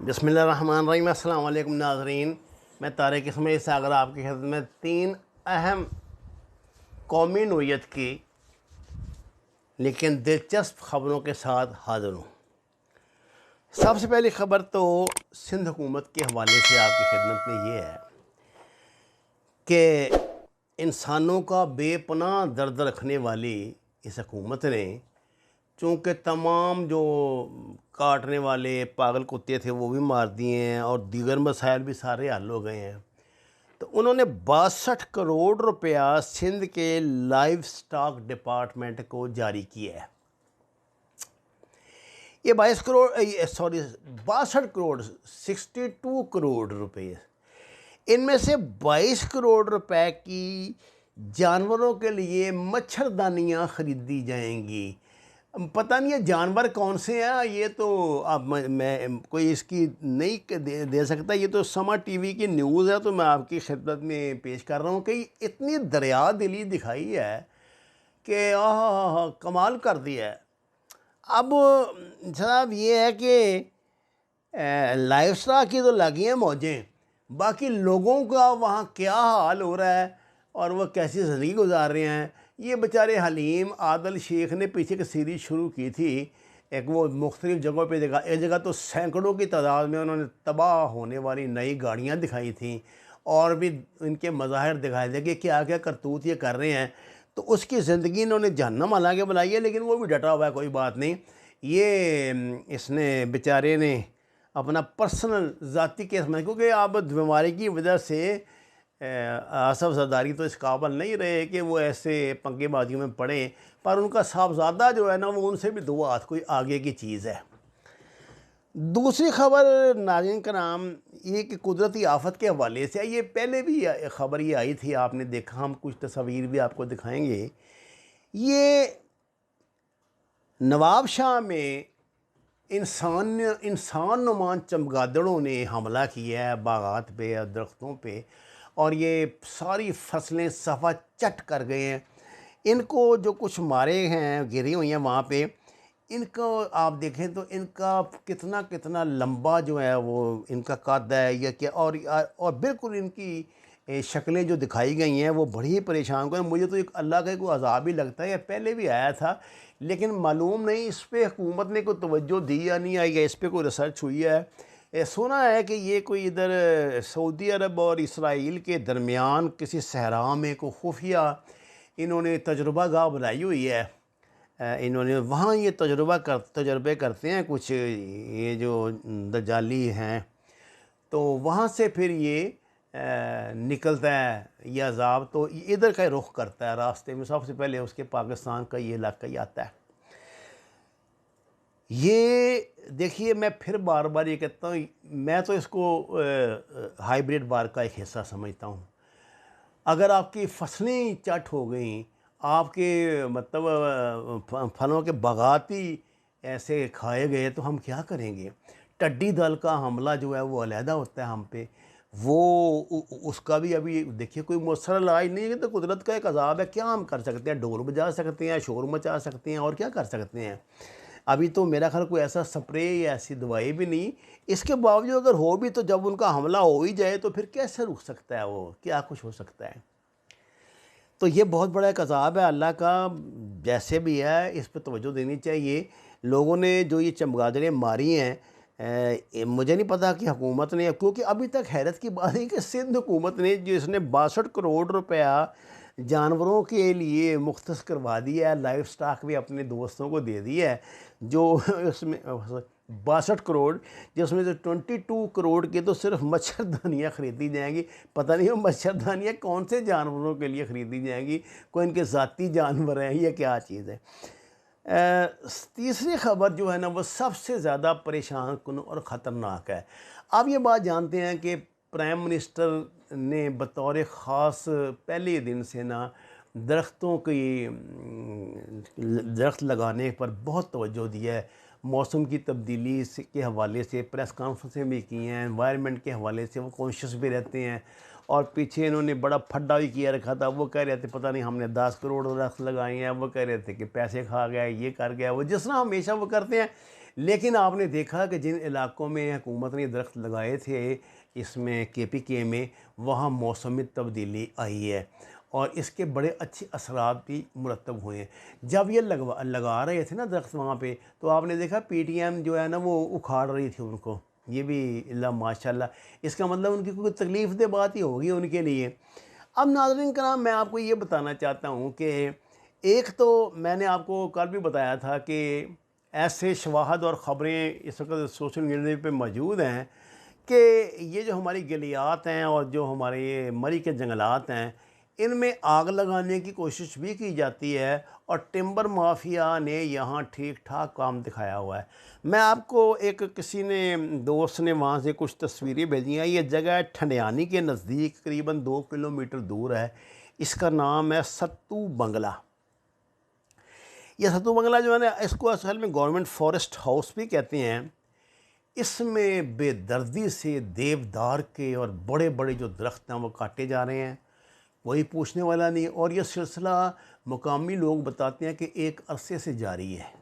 बिस्मिल्लाहिर्रहमानिर्रहीम। अस्सलाम वालेकुम नाज़रीन, मैं तारिक इसमाइल सागर आपकी खिदमत में 3 अहम कौमी नोयत की लेकिन दिलचस्प ख़बरों के साथ हाज़िर हूँ। सबसे पहली ख़बर तो सिंध हुकूमत के हवाले से आपकी खिदमत में ये है कि इंसानों का बेपनाह दर्द रखने वाली इस हुकूमत ने, चूँकि तमाम जो काटने वाले पागल कुत्ते थे वो भी मार दिए हैं और दीगर मसाइल भी सारे हल हो गए हैं, तो उन्होंने 62 करोड़ रुपया सिंध के लाइव स्टॉक डिपार्टमेंट को जारी किया है। ये 22 करोड़ 62 करोड़ 62 करोड़ रुपए, इनमें से 22 करोड़ रुपए की जानवरों के लिए मच्छरदानियाँ ख़रीदी जाएंगी। पता नहीं है जानवर कौन से हैं, ये तो अब मैं कोई इसकी नहीं दे सकता, ये तो समा टीवी की न्यूज़ है, तो मैं आपकी खिदमत में पेश कर रहा हूँ कि इतनी दरिया दिली दिखाई है कि कमाल कर दिया है। अब जनाब ये है कि लाइफ स्टॉक की तो लगी हैं मौजें, बाकी लोगों का वहाँ क्या हाल हो रहा है और वह कैसी ज़िंदगी गुजार रहे हैं। ये बेचारे हलीम आदल शेख ने पीछे की सीरीज़ शुरू की थी, एक वो मुख्तलिफ़ जगहों पे देखा, एक जगह तो सैकड़ों की तादाद में उन्होंने तबाह होने वाली नई गाड़ियाँ दिखाई थी और भी इनके मज़ाहिर दिखाए थे कि क्या क्या करतूत ये कर रहे हैं। तो उसकी ज़िंदगी इन्होंने जहन्नम बना के बनाई है, लेकिन वो भी डटा हुआ है, कोई बात नहीं। ये इसने बेचारे ने अपना पर्सनल ज़ाती केस में, क्योंकि आप बीमारी की वजह से आसफ ज़रदारी तो इस काबिल नहीं रहे कि वो ऐसे पंगेबाजियों में पड़े, पर उनका साहबजादा जो है ना, वो उनसे भी 2 हाथ कोई आगे की चीज़ है। दूसरी ख़बर नाज़रीन कराम, ये कि कुदरती आफत के हवाले से, ये पहले भी ख़बर ये आई थी, आपने देखा, हम कुछ तस्वीर भी आपको दिखाएंगे। ये नवाबशाह में इंसान नुमा चमगादड़ों ने हमला किया है बागात पे या दरख्तों पे, और ये सारी फसलें सफ़ा चट कर गए हैं। इनको जो कुछ मारे हैं, गिरी हुई हैं वहाँ पे, इनको आप देखें तो इनका कितना कितना लंबा जो है वो इनका कद है या क्या, और बिल्कुल इनकी शक्लें जो दिखाई गई हैं वो बड़ी ही परेशान कर। मुझे तो एक अल्लाह का कोई अज़ाब ही लगता है। पहले भी आया था, लेकिन मालूम नहीं इस पर हुकूमत ने कोई तवज्जो दी या नहीं आई, या इस पर कोई रिसर्च हुई है। सुना है कि ये कोई इधर सऊदी अरब और इसराइल के दरमियान किसी सहरा में को खुफिया इन्होंने तजुर्बा गाह बनाई हुई है। इन्होंने वहाँ ये तजुर्बे करते हैं कुछ ये जो दजाली हैं, तो वहाँ से फिर ये निकलता है ये अज़ाब, तो इधर का रुख करता है। रास्ते में सबसे पहले उसके पाकिस्तान का ये इलाका ही आता है। ये देखिए, मैं फिर बार बार ये कहता हूँ, मैं तो इसको हाइब्रिड बार का एक हिस्सा समझता हूँ। अगर आपकी फसलें चट हो गई, आपके मतलब फलों के बागाती ऐसे खाए गए, तो हम क्या करेंगे। टिड्डी दल का हमला जो है वो अलहदा होता है हम पे, वो उसका भी अभी देखिए कोई मौसर इलाज नहीं है। तो कुदरत का एक अजाब है, क्या हम कर सकते हैं। ढोल बजा सकते हैं, शोर मचा सकते हैं, और क्या कर सकते हैं। अभी तो मेरा ख्याल कोई ऐसा स्प्रे या ऐसी दवाई भी नहीं। इसके बावजूद अगर हो भी, तो जब उनका हमला हो ही जाए तो फिर कैसे रुक सकता है वो, क्या कुछ हो सकता है। तो ये बहुत बड़ा एक अज़ाब है अल्लाह का, जैसे भी है इस पर तवज्जो देनी चाहिए। लोगों ने जो ये चमगादड़ें मारी हैं, मुझे नहीं पता कि हुकूमत ने, क्योंकि अभी तक हैरत की बात है कि सिंध हुकूमत ने, जिसने 62 करोड़ रुपया जानवरों के लिए मुख्तस करवा दिया है, लाइफ स्टॉक भी अपने दोस्तों को दे दिया है, जो उसमें 62 करोड़, जिसमें से 22 करोड़ की तो सिर्फ मच्छरदानियाँ ख़रीदी जाएंगी। पता नहीं वो मच्छरदानियाँ कौन से जानवरों के लिए ख़रीदी जाएंगी, कोई इनके ज़ाती जानवर हैं या क्या चीज़ है। तीसरी ख़बर जो है ना, वो सबसे ज़्यादा परेशान कुन और ख़तरनाक है। आप ये बात जानते हैं कि प्राइम मिनिस्टर ने बतौर ख़ास पहले दिन से ना दरख्तों की दरख्त लगाने पर बहुत तवज्जो दिया है। मौसम की तब्दीली के हवाले से प्रेस कॉन्फ्रेंसें भी की हैं, एनवायरनमेंट के हवाले से वो कॉन्शियस भी रहते हैं, और पीछे इन्होंने बड़ा फड्डा भी किया रखा था। वो कह रहे थे पता नहीं हमने 10 करोड़ दरख्त लगाए हैं, वो कह रहे थे कि पैसे खा गया, ये कर गया, वो जिस तरह हमेशा वो करते हैं। लेकिन आपने देखा कि जिन इलाकों में हुकूमत ने दरख्त लगाए थे इसमें KPK में, वहाँ मौसम में तब्दीली आई है और इसके बड़े अच्छे असरात भी मुरतब हुए हैं। जब ये लगा रहे थे ना दरख्त वहाँ पे, तो आपने देखा PTM जो है ना वो उखाड़ रही थी उनको। ये भी अल्लाह माशाल्लाह, इसका मतलब उनकी कोई तकलीफ़ दे बात ही होगी उनके लिए। अब नाज़रीन कराम, मैं आपको ये बताना चाहता हूँ कि एक तो मैंने आपको कल भी बताया था कि ऐसे शवाहद और ख़बरें इस वक्त सोशल मीडिया पे मौजूद हैं कि ये जो हमारी गलियात हैं और जो हमारे ये मरी के जंगलात हैं, इनमें आग लगाने की कोशिश भी की जाती है और टिम्बर माफिया ने यहाँ ठीक ठाक काम दिखाया हुआ है। मैं आपको एक किसी ने दोस्त ने वहाँ से कुछ तस्वीरें भेजी हैं। ये जगह ठंडियानी के नज़दीक करीबन 2 किलोमीटर दूर है। इसका नाम है सत्तू बंगला। यह सत्तू बंगला जो है ना, इसको असल में गवर्नमेंट फॉरेस्ट हाउस भी कहते हैं। इसमें बेदर्दी से देवदार के और बड़े बड़े जो दरख्त हैं वो काटे जा रहे हैं, कोई पूछने वाला नहीं। और यह सिलसिला मुकामी लोग बताते हैं कि एक अरसे से जारी है।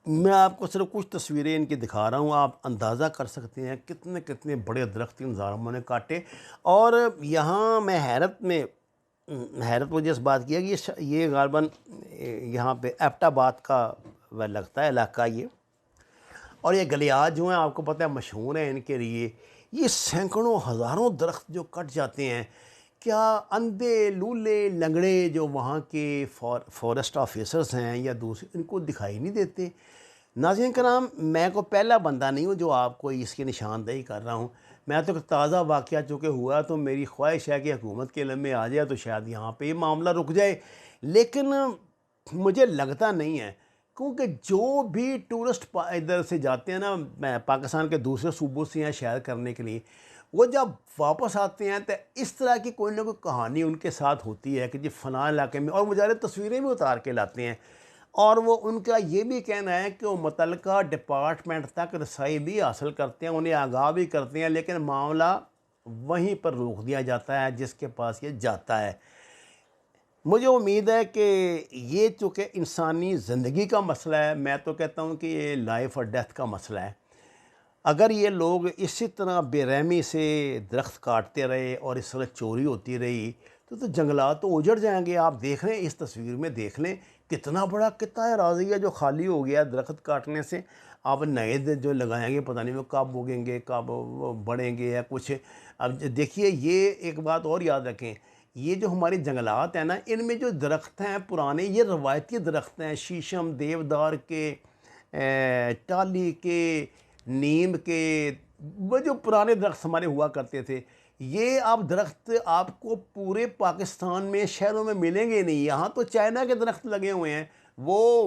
मैं आपको सिर्फ कुछ तस्वीरें इनकी दिखा रहा हूँ, आप अंदाज़ा कर सकते हैं कितने कितने बड़े दरख्त इन ज़ालिमों ने काटे। और यहाँ मैं हैरत मुझे इस बात की है कि ये गालबन यहाँ पे एबटाबाद का वह लगता है इलाका ये। और ये गलियात जो हैं आपको पता है मशहूर हैं इनके लिए। ये सैकड़ों हज़ारों दरख्त जो कट जाते हैं, क्या अंधे लूले लंगड़े जो वहाँ के फॉरेस्ट ऑफिसर्स हैं या दूसरे, इनको दिखाई नहीं देते। नाज़रीन कराम, मैं को पहला बंदा नहीं हूँ जो आपको इसकी निशानदेही कर रहा हूँ। मैं तो ताज़ा वाक़या चूँकि हुआ तो मेरी ख्वाहिश है कि हुकूमत के इल्म में आ जाए तो शायद यहाँ पे ये मामला रुक जाए, लेकिन मुझे लगता नहीं है। क्योंकि जो भी टूरिस्ट इधर से जाते हैं ना पाकिस्तान के दूसरे सूबों से यहाँ सैर करने के लिए, वो जब वापस आते हैं तो इस तरह की कोई ना कोई कहानी उनके साथ होती है कि जी फ़लाँ इलाके में, और मुझे तस्वीरें भी उतार के लाते हैं। और वो उनका ये भी कहना है कि वो मुतल्लिका डिपार्टमेंट तक रसाई भी हासिल करते हैं, उन्हें आगाह भी करते हैं, लेकिन मामला वहीं पर रोक दिया जाता है जिसके पास ये जाता है। मुझे उम्मीद है कि ये चूँकि इंसानी ज़िंदगी का मसला है, मैं तो कहता हूँ कि ये लाइफ और डेथ का मसला है। अगर ये लोग इसी तरह बेरहमी से दरख्त काटते रहे और इस तरह चोरी होती रही तो जंगलात तो उजड़ जाएंगे। आप देख रहे हैं, इस तस्वीर में देख लें कितना बड़ा कितना एराज़ी है जो खाली हो गया दरख्त काटने से। आप नए जो लगाएंगे पता नहीं वो कब उगेंगे, कब वो बढ़ेंगे या कुछ। अब देखिए, ये एक बात और याद रखें, ये जो हमारे जंगलात हैं ना, इनमें जो दरख्त हैं पुराने, ये रवायती दरख्त हैं, शीशम, देवदार के, टाली के, नीम के, वो जो पुराने दरख्त हमारे हुआ करते थे। ये आप दरख्त आपको पूरे पाकिस्तान में शहरों में मिलेंगे नहीं। यहाँ तो चाइना के दरख्त लगे हुए हैं, वो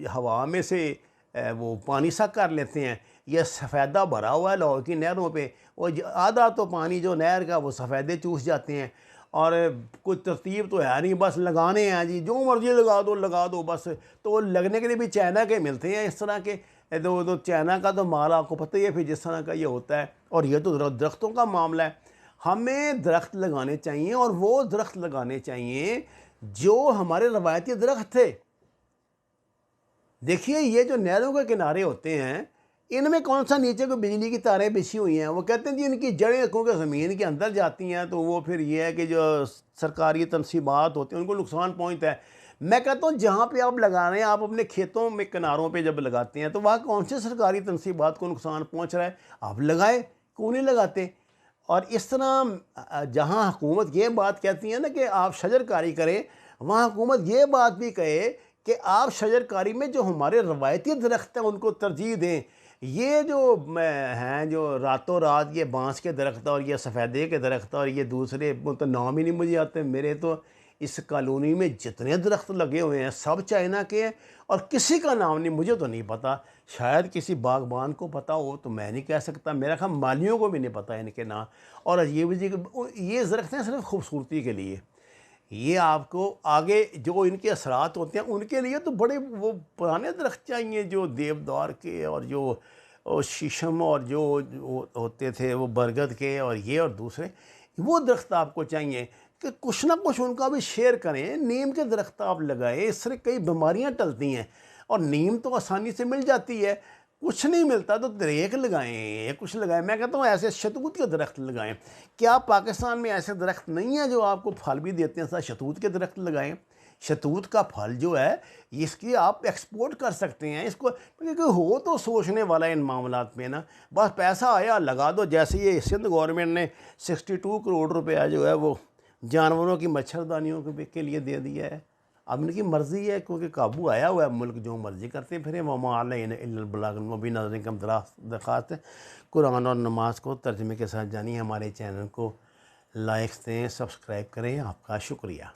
हवा में से वो पानी सा कर लेते हैं। यह सफ़ेदा भरा हुआ है लाहौर की नहरों पे, और आधा तो पानी जो नहर का वो सफ़ेदे चूस जाते हैं। और कोई तरतीब तो है नहीं, बस लगाने हैं जी, जो मर्जी लगा दो बस। तो लगने के लिए भी चाइना के मिलते हैं इस तरह के। तो चाइना का तो माल आपको पता ही है फिर जिस तरह का ये होता है। और ये तो दरख्तों का मामला है। हमें दरख्त लगाने चाहिए, और वो दरख्त लगाने चाहिए जो हमारे रवायती दरख्त थे। देखिए, ये जो नहरों के किनारे होते हैं, इनमें कौन सा नीचे को बिजली की तारें बिछी हुई हैं। वो कहते हैं जी इनकी जड़ें क्योंकि ज़मीन के अंदर जाती हैं, तो वो फिर ये है कि जो सरकारी तनसीबात होती हैं उनको नुकसान पहुंचता है। मैं कहता हूँ जहाँ पे आप लगा रहे हैं, आप अपने खेतों में किनारों पे जब लगाते हैं तो वहाँ कौन से सरकारी तनसीबात को नुकसान पहुँच रहा है, आप लगाए, क्यों नहीं लगाते। और इस तरह जहाँ हुकूमत ये बात कहती है ना कि आप शजरकारी करें, वहाँ हुकूमत ये बात भी कहे कि आप शजरकारी में जो हमारे रवायती दरख्त हैं उनको तरजीह दें। ये जो हैं जो रातों रात ये बांस के दरख्त और ये सफ़ेदे के दरख्त और ये दूसरे तो नाम ही नहीं मुझे आते। मेरे तो इस कॉलोनी में जितने दरख्त लगे हुए हैं सब चाइना के हैं, और किसी का नाम नहीं, मुझे तो नहीं पता। शायद किसी बागबान को पता हो, तो मैं नहीं कह सकता। मेरा ख्याल मालियों को भी नहीं पता इनके नाम। और अजीब ये दरख्त हैं सिर्फ खूबसूरती के लिए। ये आपको आगे जो इनके असरात होते हैं उनके लिए तो बड़े वो पुराने दरख्त चाहिए, जो देवदार के और जो और शीशम और जो होते थे वो बरगद के और ये और दूसरे, वो दरख्त आपको चाहिए कि कुछ ना कुछ उनका भी शेयर करें। नीम के दरख्त आप लगाएं, इससे कई बीमारियां टलती हैं। और नीम तो आसानी से मिल जाती है, कुछ नहीं मिलता तो दरेक लगाएं, कुछ लगाएं। मैं कहता हूँ ऐसे शतूत के दरख्त लगाएं। क्या पाकिस्तान में ऐसे दरख्त नहीं हैं जो आपको फल भी देते हैं? शतूत के दरख्त लगाएं। शतूत का फल जो है इसकी आप एक्सपोर्ट कर सकते हैं इसको, क्योंकि हो तो सोचने वाला इन मामलात में ना, बस पैसा आया लगा दो। जैसे ये सिंध गवर्नमेंट ने 62 करोड़ रुपया जो है वो जानवरों की मच्छरदानियों के लिए दे दिया है। अब इनकी मर्ज़ी है, क्योंकि काबू आया हुआ है, मुल्क जो मर्ज़ी करते फिर भी नजर कम दरख्वास्त है। कुरान और नमाज को तर्जमे के साथ जानिए। हमारे चैनल को लाइक्स दें, सब्सक्राइब करें। आपका शुक्रिया।